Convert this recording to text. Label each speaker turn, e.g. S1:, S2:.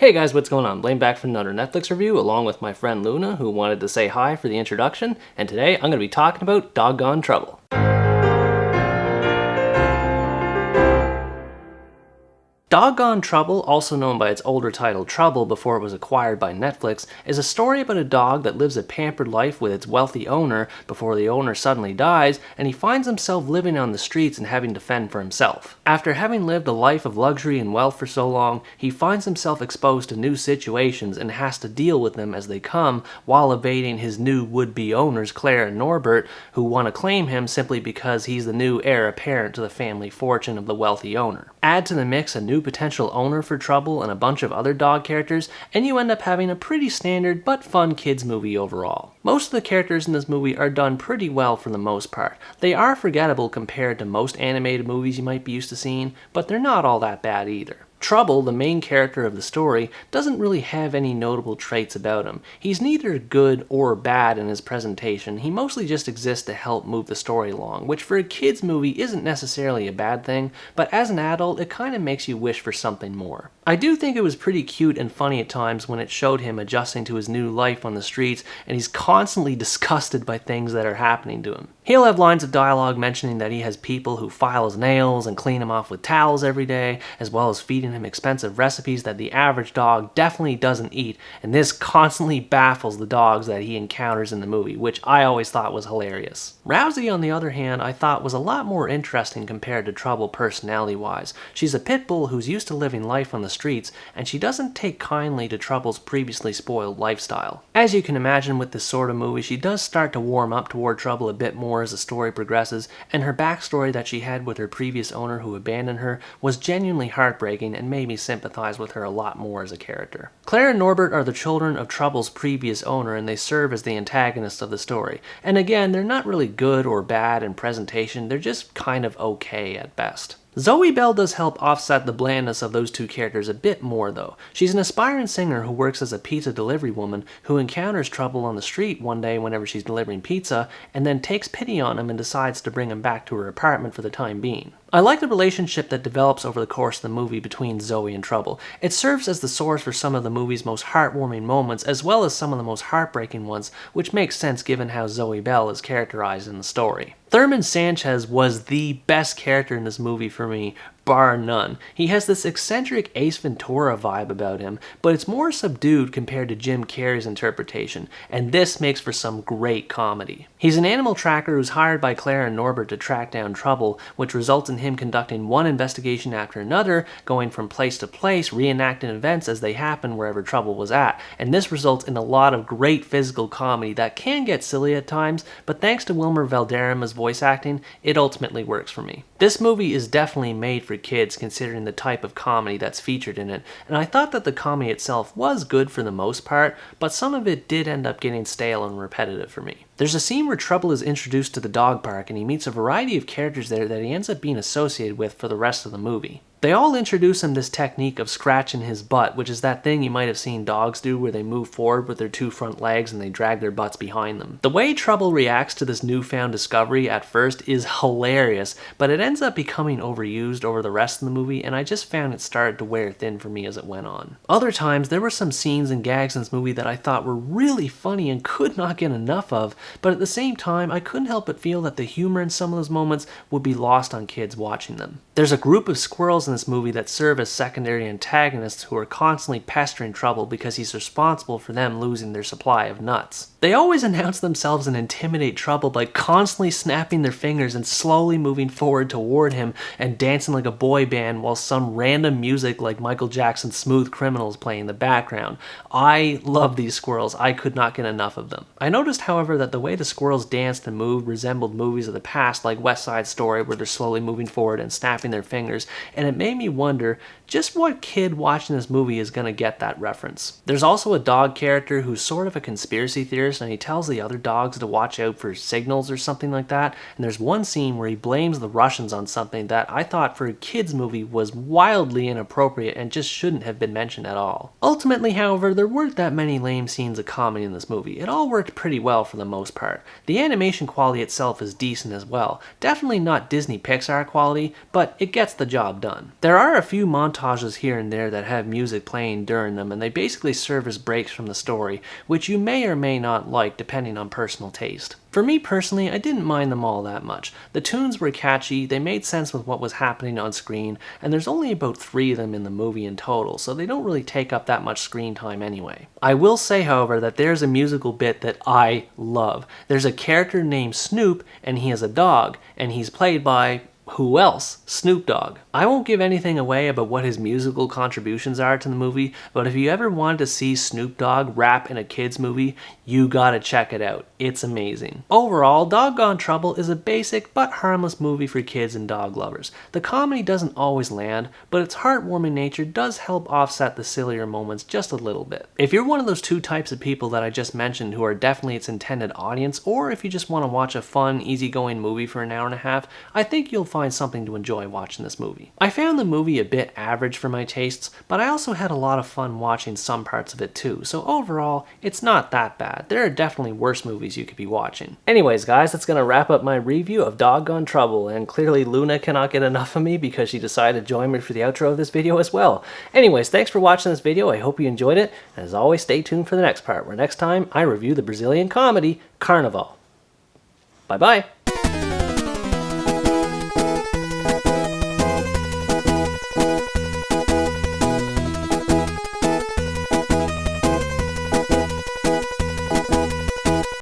S1: Hey guys, what's going on? Blaine back for another Netflix review along with my friend Luna, who wanted to say hi for the introduction, and today I'm going to be talking about Doggone Trouble. Doggone Trouble, also known by its older title Trouble before it was acquired by Netflix, is a story about a dog that lives a pampered life with its wealthy owner before the owner suddenly dies and he finds himself living on the streets and having to fend for himself. After having lived a life of luxury and wealth for so long, he finds himself exposed to new situations and has to deal with them as they come while evading his new would-be owners Claire and Norbert, who want to claim him simply because he's the new heir apparent to the family fortune of the wealthy owner. Add to the mix a new potential owner for Trouble and a bunch of other dog characters, and you end up having a pretty standard but fun kids movie overall. Most of the characters in this movie are done pretty well for the most part. They are forgettable compared to most animated movies you might be used to seeing, but they're not all that bad either. Trouble, the main character of the story, doesn't really have any notable traits about him. He's neither good or bad in his presentation, he mostly just exists to help move the story along, which for a kids movie isn't necessarily a bad thing, but as an adult it kinda makes you wish for something more. I do think it was pretty cute and funny at times when it showed him adjusting to his new life on the streets and he's constantly disgusted by things that are happening to him. He'll have lines of dialogue mentioning that he has people who file his nails and clean him off with towels every day, as well as feeding him expensive recipes that the average dog definitely doesn't eat, and this constantly baffles the dogs that he encounters in the movie, which I always thought was hilarious. Rousey, on the other hand, I thought was a lot more interesting compared to Trouble personality-wise. She's a pit bull who's used to living life on the streets, and she doesn't take kindly to Trouble's previously spoiled lifestyle. As you can imagine with this sort of movie, she does start to warm up toward Trouble a bit more as the story progresses, and her backstory that she had with her previous owner who abandoned her was genuinely heartbreaking and made me sympathize with her a lot more as a character. Claire and Norbert are the children of Trouble's previous owner and they serve as the antagonists of the story. And again, they're not really good or bad in presentation, they're just kind of okay at best. Zoe Bell does help offset the blandness of those two characters a bit more though. She's an aspiring singer who works as a pizza delivery woman who encounters Trouble on the street one day whenever she's delivering pizza and then takes pity on him and decides to bring him back to her apartment for the time being. I like the relationship that develops over the course of the movie between Zoe and Trouble. It serves as the source for some of the movie's most heartwarming moments as well as some of the most heartbreaking ones, which makes sense given how Zoe Bell is characterized in the story. Thurman Sanchez was the best character in this movie for me, bar none. He has this eccentric Ace Ventura vibe about him, but it's more subdued compared to Jim Carrey's interpretation, and this makes for some great comedy. He's an animal tracker who's hired by Claire and Norbert to track down Trouble, which results in him conducting one investigation after another, going from place to place, reenacting events as they happen wherever Trouble was at, and this results in a lot of great physical comedy that can get silly at times, but thanks to Wilmer Valderrama's voice acting, it ultimately works for me. This movie is definitely made for kids considering the type of comedy that's featured in it, and I thought that the comedy itself was good for the most part, but some of it did end up getting stale and repetitive for me. There's a scene where Trouble is introduced to the dog park and he meets a variety of characters there that he ends up being associated with for the rest of the movie. They all introduce him this technique of scratching his butt, which is that thing you might have seen dogs do where they move forward with their two front legs and they drag their butts behind them. The way Trouble reacts to this newfound discovery at first is hilarious, but it ends up becoming overused over the rest of the movie, and I just found it started to wear thin for me as it went on. Other times, there were some scenes and gags in this movie that I thought were really funny and could not get enough of, but at the same time, I couldn't help but feel that the humor in some of those moments would be lost on kids watching them. There's a group of squirrels in this movie that serve as secondary antagonists who are constantly pestering Trouble because he's responsible for them losing their supply of nuts. They always announce themselves and intimidate Trouble by constantly snapping their fingers and slowly moving forward toward him and dancing like a boy band while some random music like Michael Jackson's Smooth Criminal is playing in the background. I love these squirrels. I could not get enough of them. I noticed, however, that the way the squirrels danced and moved resembled movies of the past like West Side Story, where they're slowly moving forward and snapping their fingers, and it made me wonder just what kid watching this movie is going to get that reference. There's also a dog character who's sort of a conspiracy theorist, and he tells the other dogs to watch out for signals or something like that, and there's one scene where he blames the Russians on something that I thought for a kids movie was wildly inappropriate and just shouldn't have been mentioned at all. Ultimately, however, there weren't that many lame scenes of comedy in this movie. It all worked pretty well for the most most part. The animation quality itself is decent as well. Definitely not Disney Pixar quality, but it gets the job done. There are a few montages here and there that have music playing during them, and they basically serve as breaks from the story, which you may or may not like depending on personal taste. For me personally, I didn't mind them all that much. The tunes were catchy, they made sense with what was happening on screen, and there's only about 3 of them in the movie in total, so they don't really take up that much screen time anyway. I will say, however, that there's a musical bit that I love. There's a character named Snoop, and he is a dog, and he's played by who else? Snoop Dogg. I won't give anything away about what his musical contributions are to the movie, but if you ever wanted to see Snoop Dogg rap in a kids movie, you gotta check it out. It's amazing. Overall, Doggone Trouble is a basic but harmless movie for kids and dog lovers. The comedy doesn't always land, but its heartwarming nature does help offset the sillier moments just a little bit. If you're one of those 2 types of people that I just mentioned who are definitely its intended audience, or if you just want to watch a fun, easygoing movie for an hour and a half, I think you'll find something to enjoy watching this movie. I found the movie a bit average for my tastes, but I also had a lot of fun watching some parts of it too, so overall, it's not that bad. There are definitely worse movies you could be watching. Anyways guys, that's gonna wrap up my review of Doggone Trouble, and clearly Luna cannot get enough of me because she decided to join me for the outro of this video as well. Anyways, thanks for watching this video, I hope you enjoyed it, and as always, stay tuned for the next part, where next time I review the Brazilian comedy, Carnival. Bye bye!